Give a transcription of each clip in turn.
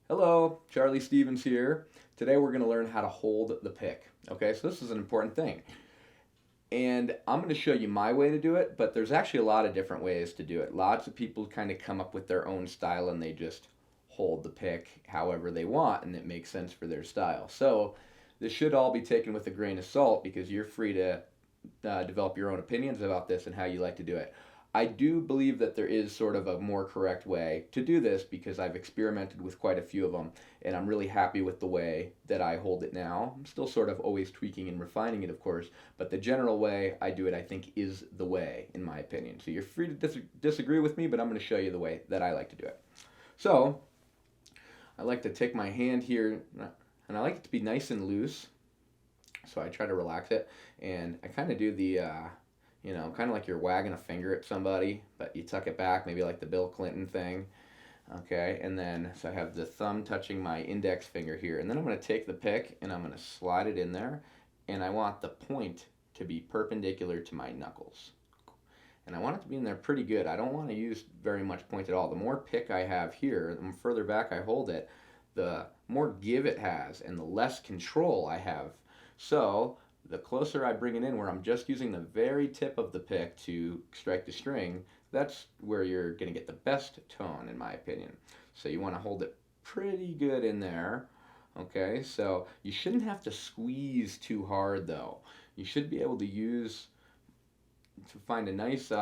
Hello, Charlie Stevens here. Today we're going to learn how to hold the pick. Okay, so this is an important thing. And I'm going to show you my way to do it, but there's actually a lot of different ways to do it. Lots of people kind of come up with their own style and they just hold the pick however they want and it makes sense for their style. So this should all be taken with a grain of salt because you're free to develop your own opinions about this and how you like to do it. I do believe that there is sort of a more correct way to do this because I've experimented with quite a few of them and I'm really happy with the way that I hold it now. I'm still sort of always tweaking and refining it, of course, but the general way I do it, I think, is the way, in my opinion. So you're free to disagree with me, but I'm going to show you the way that I like to do it. So I like to take my hand here and I like it to be nice and loose. So I try to relax it and I kind of do the kind of like you're wagging a finger at somebody, but you tuck it back, maybe like the Bill Clinton thing. Okay, and then so I have the thumb touching my index finger here, and then I'm going to take the pick and I'm going to slide it in there, and I want the point to be perpendicular to my knuckles. And I want it to be in there pretty good. I don't want to use very much point at all. The more pick I have here, the further back I hold it, the more give it has and the less control I have. So the closer I bring it in where I'm just using the very tip of the pick to strike the string, that's where you're going to get the best tone in my opinion. So you want to hold it pretty good in there. Okay, so you shouldn't have to squeeze too hard though. You should be able to use to find a nice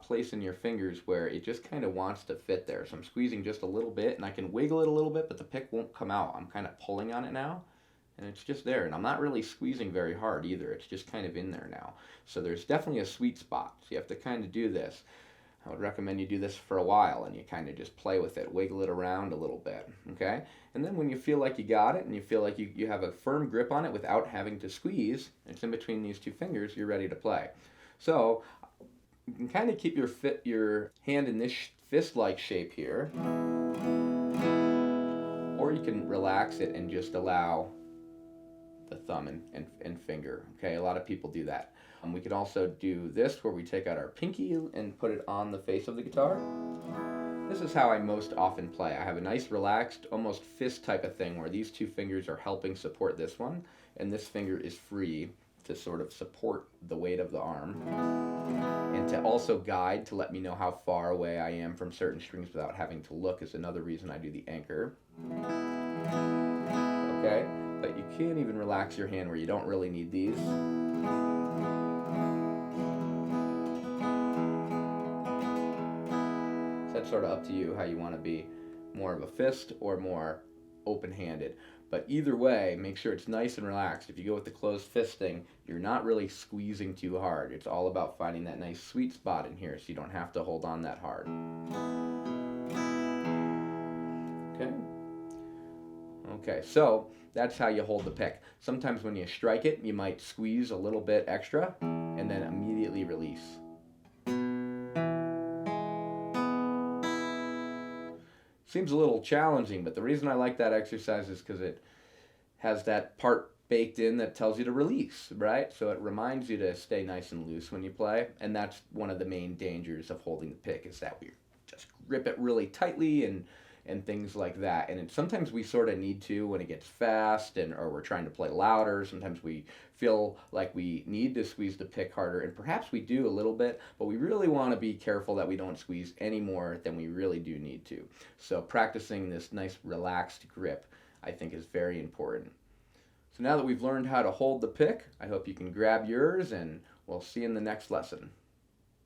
place in your fingers where it just kind of wants to fit there. So I'm squeezing just a little bit and I can wiggle it a little bit, but the pick won't come out. I'm kind of pulling on it now and it's just there. And I'm not really squeezing very hard either. It's just kind of in there now. So there's definitely a sweet spot. So you have to kind of do this. I would recommend you do this for a while and you kind of just play with it, wiggle it around a little bit, okay? And then when you feel like you got it and you feel like you have a firm grip on it without having to squeeze, it's in between these two fingers, you're ready to play. So you can kind of keep your hand in this fist-like shape here, or you can relax it and just allow the thumb and finger. Okay, a lot of people do that. We could also do this where we take out our pinky and put it on the face of the guitar. This is how I most often play. I have a nice relaxed, almost fist type of thing where these two fingers are helping support this one, and this finger is free to sort of support the weight of the arm and to also guide to let me know how far away I am from certain strings without having to look is another reason I do the anchor. Okay, but you can't even relax your hand where you don't really need these. So that's sort of up to you how you want to be, more of a fist or more open-handed. But either way, make sure it's nice and relaxed. If you go with the closed fisting, you're not really squeezing too hard. It's all about finding that nice sweet spot in here so you don't have to hold on that hard. Okay? Okay, so that's how you hold the pick. Sometimes when you strike it, you might squeeze a little bit extra and then immediately release. Seems a little challenging, but the reason I like that exercise is because it has that part baked in that tells you to release, right? So it reminds you to stay nice and loose when you play, and that's one of the main dangers of holding the pick is that we just grip it really tightly and things like that. And sometimes we sort of need to when it gets fast and or we're trying to play louder. Sometimes we feel like we need to squeeze the pick harder, and perhaps we do a little bit, but we really want to be careful that we don't squeeze any more than we really do need to. So practicing this nice relaxed grip, I think, is very important. So now that we've learned how to hold the pick, I hope you can grab yours and we'll see you in the next lesson.